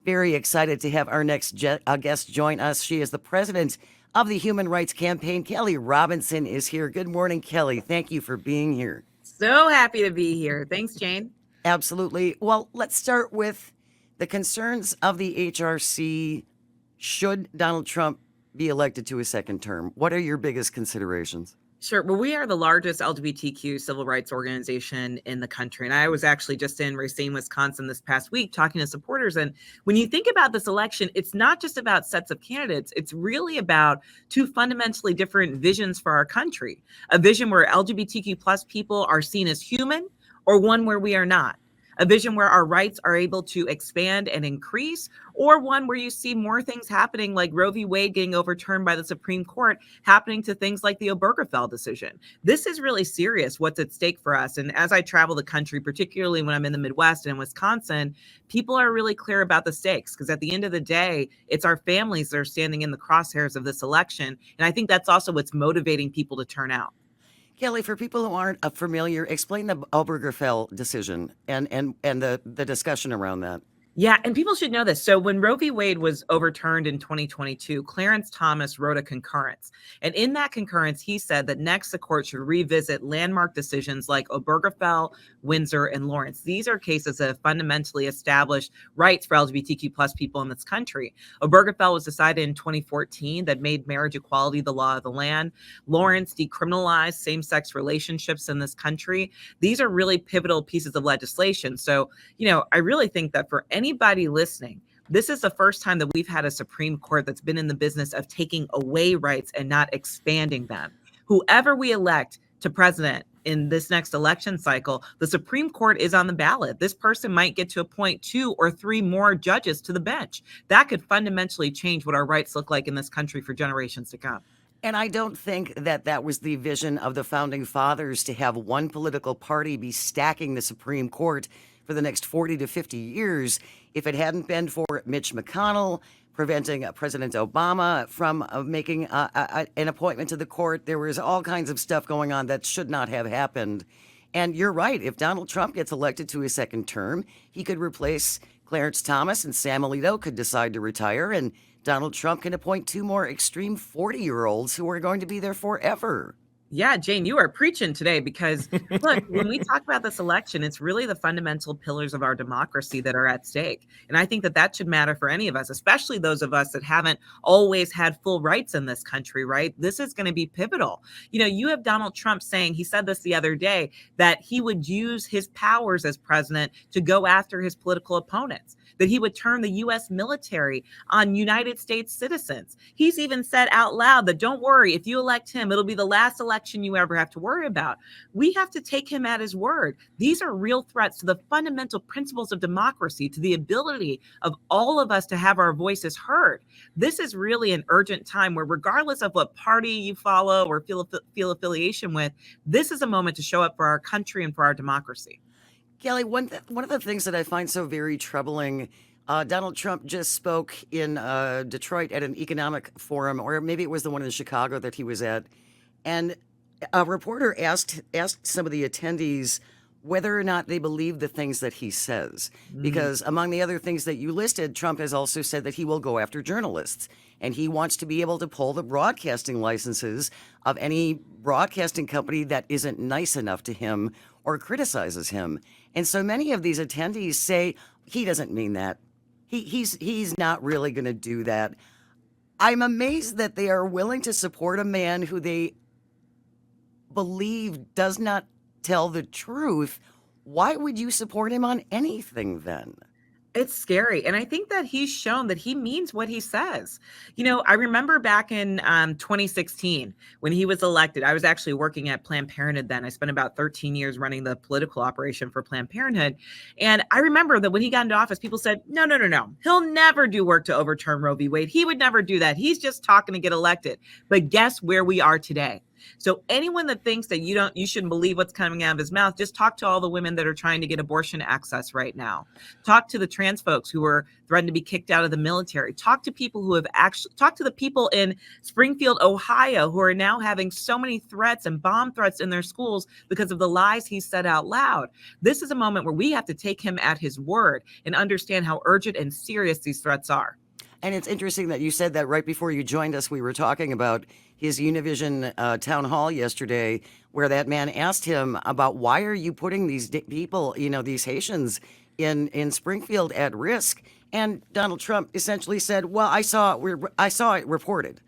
Very excited to have our next guest join us. She is the president of the Human Rights Campaign. Kelley Robinson is here. Good morning, Kelley. Thank you for being here. So happy to be here. Thanks, Jane. Absolutely. Well, let's start with the concerns of the HRC. Should Donald Trump be elected to a second term? What are your biggest considerations? Sure. Well, we are the largest LGBTQ civil rights organization in the country. And I was actually just in Racine, Wisconsin this past week talking to supporters. And when you think about this election, it's not just about sets of candidates. It's really about two fundamentally different visions for our country. A vision where LGBTQ plus people are seen as human, or one where we are not. A vision where our rights are able to expand and increase, or one where you see more things happening like Roe v. Wade getting overturned by the Supreme Court, happening to things like the Obergefell decision. This is really serious, what's at stake for us. And as I travel the country, particularly when I'm in the Midwest and in Wisconsin, people are really clear about the stakes, because at the end of the day, it's our families that are standing in the crosshairs of this election. And I think that's also what's motivating people to turn out. Kelley, for people who aren't familiar, explain the Obergefell decision and the discussion around that. Yeah, and people should know this. So when Roe v. Wade was overturned in 2022, Clarence Thomas wrote a concurrence. And in that concurrence, he said that next the court should revisit landmark decisions like Obergefell, Windsor, and Lawrence. These are cases that have fundamentally established rights for LGBTQ plus people in this country. Obergefell was decided in 2014 that made marriage equality the law of the land. Lawrence decriminalized same-sex relationships in this country. These are really pivotal pieces of legislation. So, I really think that for anybody listening, this is the first time that we've had a Supreme Court that's been in the business of taking away rights and not expanding them. Whoever we elect to president in this next election cycle, the Supreme Court is on the ballot. This person might get to appoint 2 or 3 more judges to the bench. That could fundamentally change what our rights look like in this country for generations to come. And I don't think that was the vision of the founding fathers, to have one political party be stacking the Supreme Court for the next 40 to 50 years. If it hadn't been for Mitch McConnell preventing President Obama from making an appointment to the court, there was all kinds of stuff going on that should not have happened. And you're right. If Donald Trump gets elected to a second term, he could replace Clarence Thomas, and Sam Alito could decide to retire, and Donald Trump can appoint 2 more extreme 40-year-olds who are going to be there forever. Yeah, Jane, you are preaching today, because look, when we talk about this election, it's really the fundamental pillars of our democracy that are at stake. And I think that should matter for any of us, especially those of us that haven't always had full rights in this country, right? This is going to be pivotal. You have Donald Trump saying, he said this the other day, that he would use his powers as president to go after his political opponents, that he would turn the U.S. military on United States citizens. He's even said out loud that, don't worry, if you elect him, it'll be the last election you ever have to worry about. We have to take him at his word. These are real threats to the fundamental principles of democracy, to the ability of all of us to have our voices heard. This is really an urgent time where, regardless of what party you follow or feel affiliation with, this is a moment to show up for our country and for our democracy. Kelley, one of the things that I find so very troubling, Donald Trump just spoke in Detroit at an economic forum, or maybe it was the one in Chicago that he was at, and a reporter asked some of the attendees whether or not they believe the things that he says. Because among the other things that you listed, Trump has also said that he will go after journalists, and he wants to be able to pull the broadcasting licenses of any broadcasting company that isn't nice enough to him or criticizes him. And so many of these attendees say he doesn't mean that. He's not really going to do that. I'm amazed that they are willing to support a man who they believe does not tell the truth. Why would you support him on anything then? It's scary. And I think that he's shown that he means what he says. I remember back in 2016 when he was elected, I was actually working at Planned Parenthood then. I spent about 13 years running the political operation for Planned Parenthood. And I remember that when he got into office, people said, no. He'll never do work to overturn Roe v. Wade. He would never do that. He's just talking to get elected. But guess where we are today? So anyone that thinks that you shouldn't believe what's coming out of his mouth, just talk to all the women that are trying to get abortion access right now. Talk to the trans folks who are threatened to be kicked out of the military. Talk to people who have actually talked to the people in Springfield, Ohio, who are now having so many threats and bomb threats in their schools because of the lies he said out loud. This is a moment where we have to take him at his word and understand how urgent and serious these threats are. And it's interesting that you said that right before you joined us. We were talking about his Univision town hall yesterday, where that man asked him about why are you putting these people, these Haitians in Springfield at risk? And Donald Trump essentially said, "Well, I saw it reported."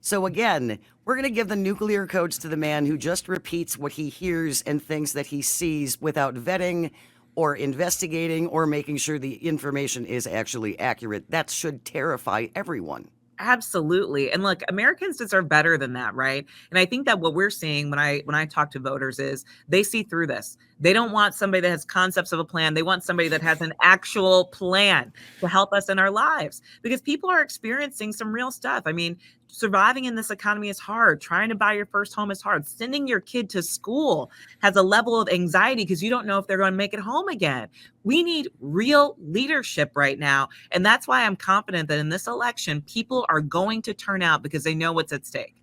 So again, we're going to give the nuclear codes to the man who just repeats what he hears and thinks that he sees without vetting or investigating or making sure the information is actually accurate. That should terrify everyone. Absolutely. And look, Americans deserve better than that, right? And I think that what we're seeing when I talk to voters is they see through this. They don't want somebody that has concepts of a plan. They want somebody that has an actual plan to help us in our lives, because people are experiencing some real stuff. I mean, surviving in this economy is hard. Trying to buy your first home is hard. Sending your kid to school has a level of anxiety because you don't know if they're going to make it home again. We need real leadership right now. And that's why I'm confident that in this election, people are going to turn out because they know what's at stake.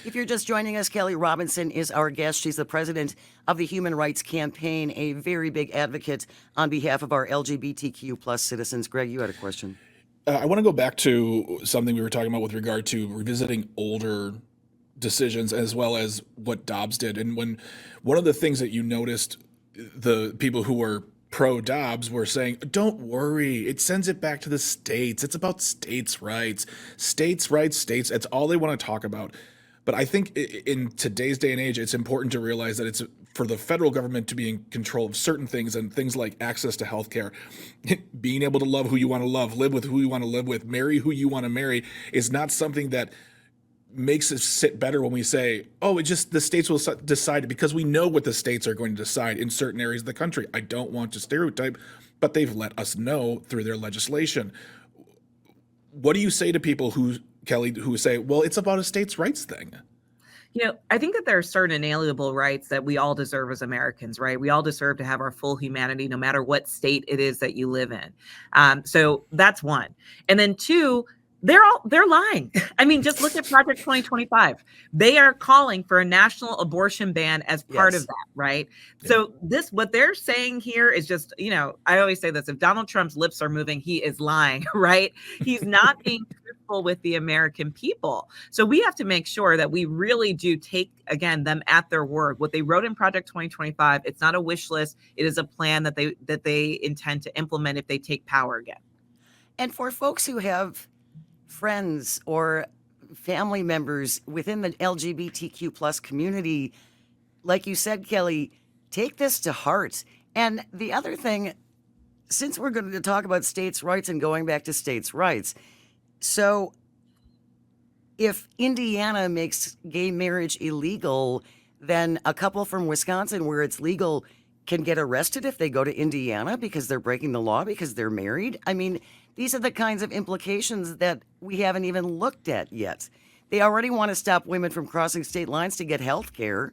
If you're just joining us, Kelley Robinson is our guest. She's the president of the Human Rights Campaign, a very big advocate on behalf of our LGBTQ plus citizens. Greg, you had a question. I want to go back to something we were talking about with regard to revisiting older decisions as well as what Dobbs did. And when one of the things that you noticed, the people who were pro Dobbs were saying, don't worry, it sends it back to the states. It's about states' rights. States' rights, states. That's all they want to talk about. But I think in today's day and age, it's important to realize that it's for the federal government to be in control of certain things, and things like access to healthcare, being able to love who you want to love, live with who you want to live with, marry who you want to marry, is not something that makes us sit better when we say, oh, it just the states will decide it, because we know what the states are going to decide in certain areas of the country. I don't want to stereotype, but they've let us know through their legislation. What do you say to people who, Kelley, who say, well, it's about a states' rights thing? I think that there are certain inalienable rights that we all deserve as Americans, right? We all deserve to have our full humanity, no matter what state it is that you live in. So that's one. And then two, they're lying. I mean, just look at Project 2025. They are calling for a national abortion ban as part of that, right? Yeah. So what they're saying here is just, I always say this, if Donald Trump's lips are moving, he is lying, right? He's not being truthful with the American people. So we have to make sure that we really do take, again, them at their word. What they wrote in Project 2025, it's not a wish list. It is a plan that they intend to implement if they take power again. And for folks who have friends or family members within the LGBTQ plus community, like you said, Kelley, take this to heart. And the other thing, since we're going to talk about states' rights and going back to states' rights, so if Indiana makes gay marriage illegal, then a couple from Wisconsin where it's legal can get arrested if they go to Indiana because they're breaking the law because they're married. I mean, these are the kinds of implications that we haven't even looked at yet. They already want to stop women from crossing state lines to get health care.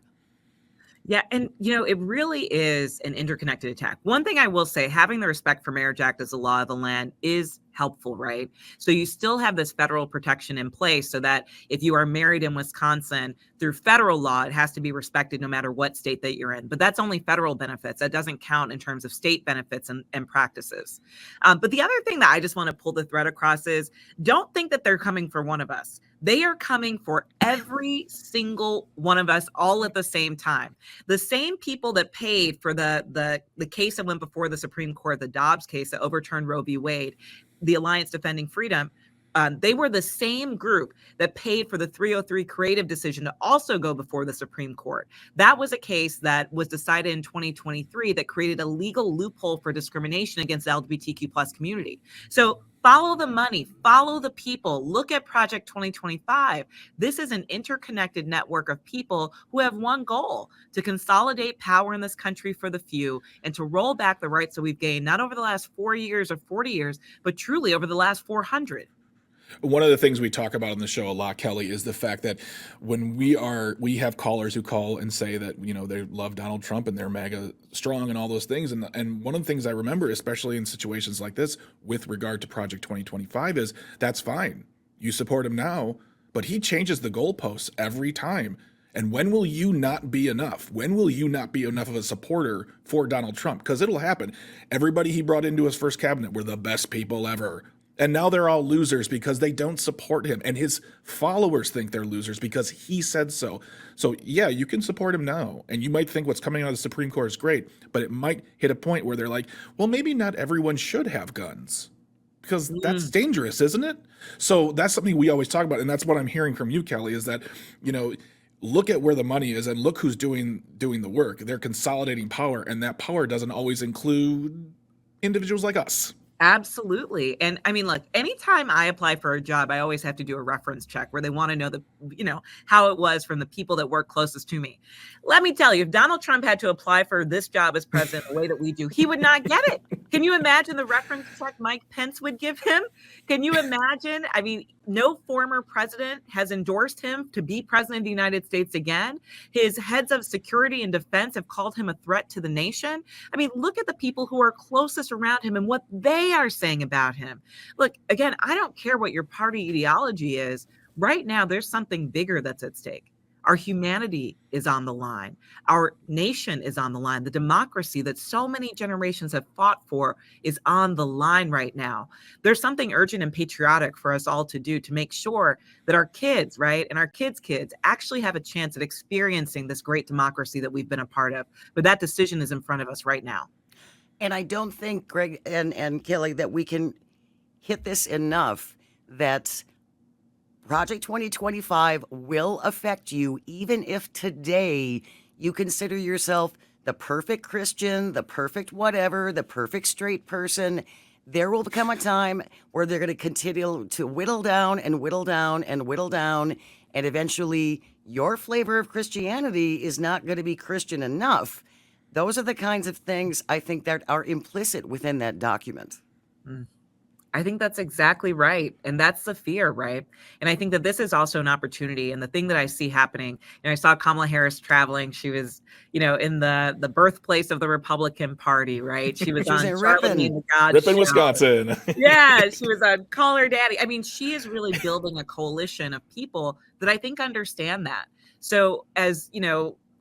Yeah. And, it really is an interconnected attack. One thing I will say, having the Respect for Marriage Act as a law of the land is helpful, right? So you still have this federal protection in place so that if you are married in Wisconsin through federal law, it has to be respected no matter what state that you're in. But that's only federal benefits. That doesn't count in terms of state benefits and practices. But the other thing that I just want to pull the thread across is don't think that they're coming for one of us. They are coming for every single one of us all at the same time. The same people that paid for the case that went before the Supreme Court, the Dobbs case that overturned Roe v. Wade, the Alliance Defending Freedom, they were the same group that paid for the 303 creative decision to also go before the Supreme Court. That was a case that was decided in 2023 that created a legal loophole for discrimination against the LGBTQ plus community. So follow the money, follow the people, look at Project 2025. This is an interconnected network of people who have one goal: to consolidate power in this country for the few and to roll back the rights that we've gained, not over the last 4 years or 40 years, but truly over the last 400. One of the things we talk about on the show a lot, Kelly, is the fact that when we have callers who call and say that, they love Donald Trump and they're MAGA strong and all those things. And one of the things I remember, especially in situations like this with regard to Project 2025, is that's fine. You support him now, but he changes the goalposts every time. And when will you not be enough? When will you not be enough of a supporter for Donald Trump? Because it'll happen. Everybody he brought into his first cabinet were the best people ever. And now they're all losers because they don't support him. And his followers think they're losers because he said so. So yeah, you can support him now. And you might think what's coming out of the Supreme Court is great, but it might hit a point where they're like, well, maybe not everyone should have guns. Because that's dangerous, isn't it? So that's something we always talk about. And that's what I'm hearing from you, Kelly, is that, look at where the money is and look who's doing the work. They're consolidating power, and that power doesn't always include individuals like us. Absolutely. And I mean, look, anytime I apply for a job, I always have to do a reference check where they want to know how it was from the people that work closest to me. Let me tell you, if Donald Trump had to apply for this job as president the way that we do, he would not get it. Can you imagine the reference check Mike Pence would give him? Can you imagine? I mean, no former president has endorsed him to be president of the United States again. His heads of security and defense have called him a threat to the nation. I mean, look at the people who are closest around him and what they are saying about him. Look, again, I don't care what your party ideology is. Right now, there's something bigger that's at stake. Our humanity is on the line. Our nation is on the line. The democracy that so many generations have fought for is on the line right now. There's something urgent and patriotic for us all to do to make sure that our kids, right, and our kids' kids actually have a chance at experiencing this great democracy that we've been a part of. But that decision is in front of us right now. And I don't think, Greg and Kelly, that we can hit this enough that Project 2025 will affect you, even if today you consider yourself the perfect Christian, the perfect whatever, the perfect straight person. There will come a time where they're going to continue to whittle down and whittle down and whittle down. And eventually your flavor of Christianity is not going to be Christian enough. Those are the kinds of things I think that are implicit within that document. I think that's exactly right. And that's the fear, right? And I think that this is also an opportunity. And the thing that I see happening, I saw Kamala Harris traveling. She was, in the birthplace of the Republican Party, right? She was on Charlamagne the God Ripon, Show. Wisconsin. Yeah, she was on Call Her Daddy. I mean, she is really building a coalition of people that I think understand that. So as,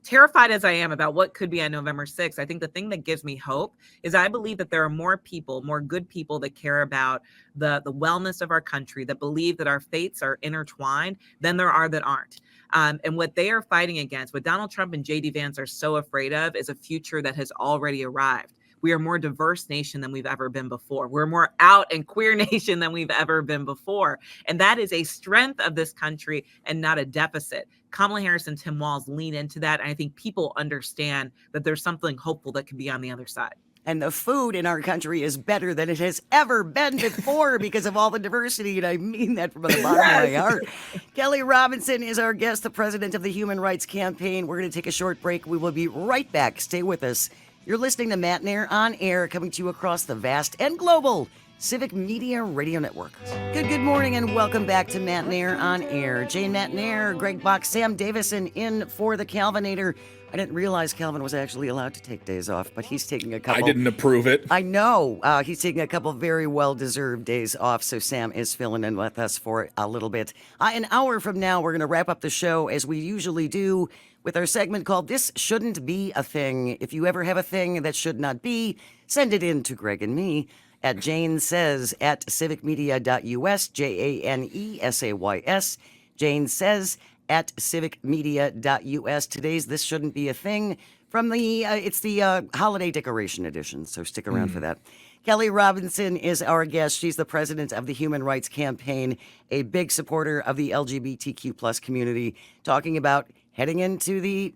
terrified as I am about what could be on November 6th, I think the thing that gives me hope is I believe that there are more people, more good people that care about the wellness of our country, that believe that our fates are intertwined than there are that aren't. And what they are fighting against, what Donald Trump and J.D. Vance are so afraid of, is a future that has already arrived. We are a more diverse nation than we've ever been before. We're a more out and queer nation than we've ever been before. And that is a strength of this country and not a deficit. Kamala Harris and Tim Walz lean into that. And I think people understand that there's something hopeful that can be on the other side. And the food in our country is better than it has ever been before because of all the diversity. And I mean that from the bottom of my heart. Kelley Robinson is our guest, the president of the Human Rights Campaign. We're going to take a short break. We will be right back. Stay with us. You're listening to Matenaer on Air, coming to you across the vast and global Civic Media Radio Network. Good morning and welcome back to Matenaer on Air. Jane Matenaer, Greg Bach, Sam Davison in for the Calvinator. I didn't realize Calvin was actually allowed to take days off, but he's taking a couple. I didn't approve it. I know. He's taking a couple very well-deserved days off, so Sam is filling in with us for a little bit. An hour from now, we're going to wrap up the show as we usually do with our segment called This Shouldn't Be a Thing. If you ever have a thing that should not be, send it in to Greg and me at janesays at civicmedia.us, JANESAYS, Jane Says at civicmedia.us. Today's This Shouldn't Be a Thing from it's the holiday decoration edition, so stick around for that. Kelley Robinson is our guest. She's the president of the Human Rights Campaign, a big supporter of the LGBTQ plus community, talking about heading into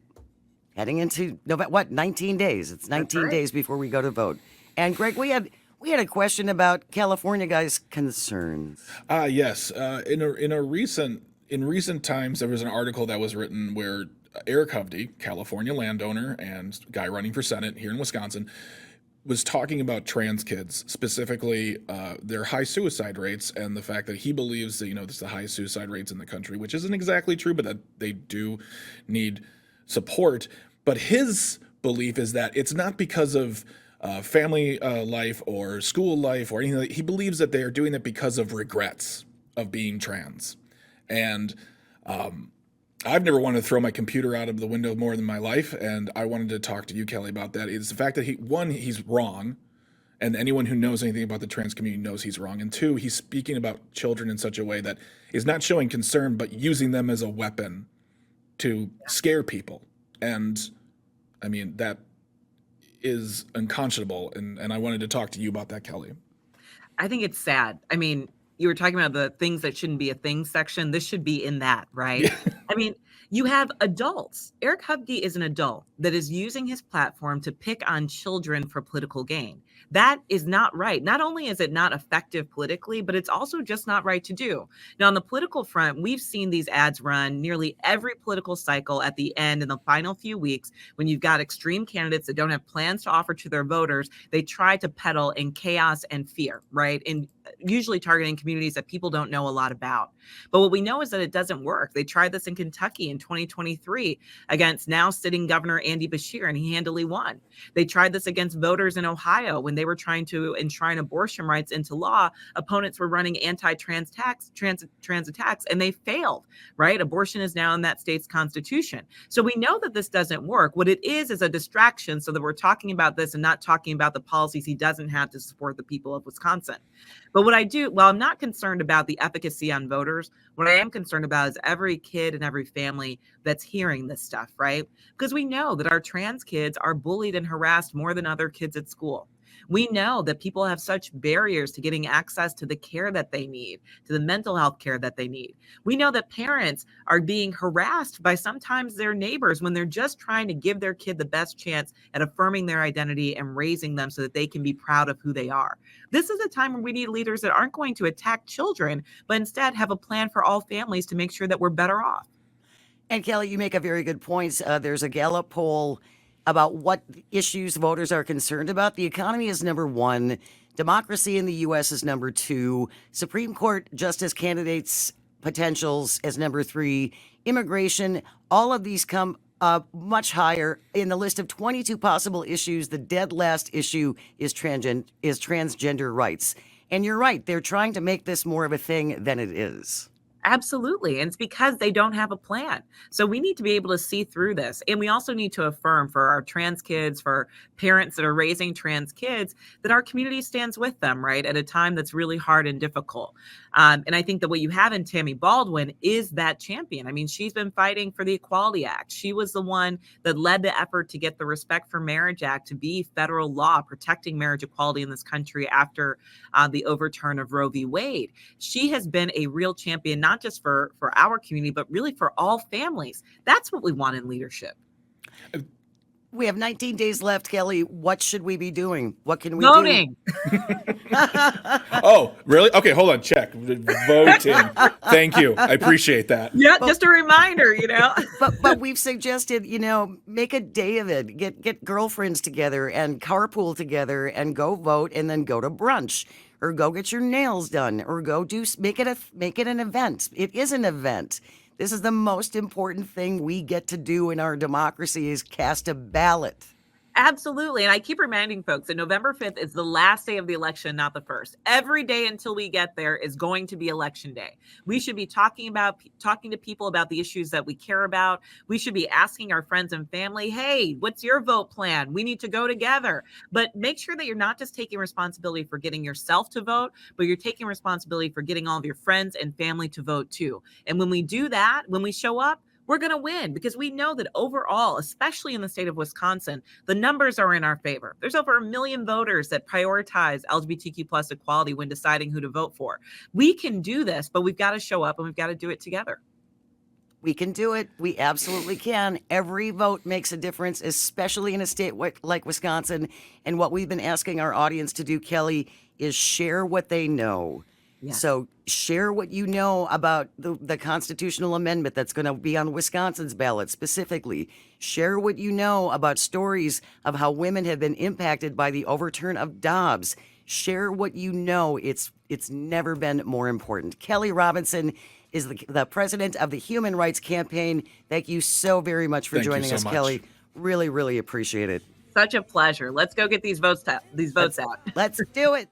November, 19 days. It's 19 days before we go to vote. And Greg, we had a question about California guys' concerns. Yes. In recent times, there was an article that was written where Eric Hovde, California landowner and guy running for Senate here in Wisconsin, was talking about trans kids, specifically their high suicide rates, and the fact that he believes that, there's the highest suicide rates in the country, which isn't exactly true, but that they do need support. But his belief is that it's not because of family life or school life or anything. He believes that they are doing it because of regrets of being trans. And I've never wanted to throw my computer out of the window more than my life, and I wanted to talk to you, Kelley, about that. It's the fact that he's wrong, and anyone who knows anything about the trans community knows he's wrong. And two, he's speaking about children in such a way that is not showing concern, but using them as a weapon to scare people. And I mean, that is unconscionable, and I wanted to talk to you about that, Kelley. I think it's sad. I mean, you were talking about the things that shouldn't be a thing section. This should be in that, right? Yeah. I mean, you have adults. Eric Hovde is an adult that is using his platform to pick on children for political gain. That is not right. Not only is it not effective politically, but it's also just not right to do. Now, on the political front, we've seen these ads run nearly every political cycle at the end in the final few weeks when you've got extreme candidates that don't have plans to offer to their voters. They try to peddle in chaos and fear, right? And usually targeting communities that people don't know a lot about. But what we know is that it doesn't work. They tried this in Kentucky in 2023 against now sitting Governor Andy Beshear, and he handily won. They tried this against voters in Ohio when they were trying to enshrine abortion rights into law. Opponents were running anti-trans attacks, and they failed, right? Abortion is now in that state's constitution. So we know that this doesn't work. What it is a distraction so that we're talking about this and not talking about the policies he doesn't have to support the people of Wisconsin. But while I'm not concerned about the efficacy on voters, what I am concerned about is every kid and every family that's hearing this stuff, right? Because we know that our trans kids are bullied and harassed more than other kids at school. We know that people have such barriers to getting access to the care that they need, to the mental health care that they need. We know that parents are being harassed by sometimes their neighbors when they're just trying to give their kid the best chance at affirming their identity and raising them so that they can be proud of who they are. This is a time where we need leaders that aren't going to attack children, but instead have a plan for all families to make sure that we're better off. And Kelley, you make a very good point. There's a Gallup poll about what issues voters are concerned about. The economy is number one. Democracy in the U.S. is number two. Supreme Court justice candidates potentials as number three. Immigration, all of these come much higher. In the list of 22 possible issues, the dead last issue is transgender rights. And you're right, they're trying to make this more of a thing than it is. Absolutely. And it's because they don't have a plan. So we need to be able to see through this. And we also need to affirm for our trans kids, for parents that are raising trans kids, that our community stands with them, right, at a time that's really hard and difficult. And I think that what you have in Tammy Baldwin is that champion. I mean, she's been fighting for the Equality Act. She was the one that led the effort to get the Respect for Marriage Act to be federal law, protecting marriage equality in this country after the overturn of Roe v. Wade. She has been a real champion, not just for our community, but really for all families. That's what we want in leadership. We have 19 days left, Kelley. What should we be doing? What can we Voting. do? Oh, really? Okay, hold on. Check. Voting. Thank you. I appreciate that. Yeah, just a reminder, But we've suggested, make a day of it. Get girlfriends together and carpool together and go vote and then go to brunch or go get your nails done or go make it an event. It is an event. This is the most important thing we get to do in our democracy is cast a ballot. Absolutely. And I keep reminding folks that November 5th is the last day of the election, not the first. Every day until we get there is going to be election day. We should be talking to people about the issues that we care about. We should be asking our friends and family, hey, what's your vote plan? We need to go together. But make sure that you're not just taking responsibility for getting yourself to vote, but you're taking responsibility for getting all of your friends and family to vote too. And when we do that, when we show up, we're going to win because we know that overall, especially in the state of Wisconsin, the numbers are in our favor. There's over 1 million voters that prioritize LGBTQ plus equality when deciding who to vote for. We can do this, but we've got to show up and we've got to do it together. We can do it. We absolutely can. Every vote makes a difference, especially in a state like Wisconsin. And what we've been asking our audience to do, Kelley, is share what they know. Yes. So share what you know about the constitutional amendment that's going to be on Wisconsin's ballot specifically. Share what you know about stories of how women have been impacted by the overturn of Dobbs. Share what you know. It's never been more important. Kelley Robinson is the president of the Human Rights Campaign. Thank you so very much for Thank you joining so us, much. Kelley. Really, really appreciate it. Such a pleasure. Let's go get these votes out. Let's do it.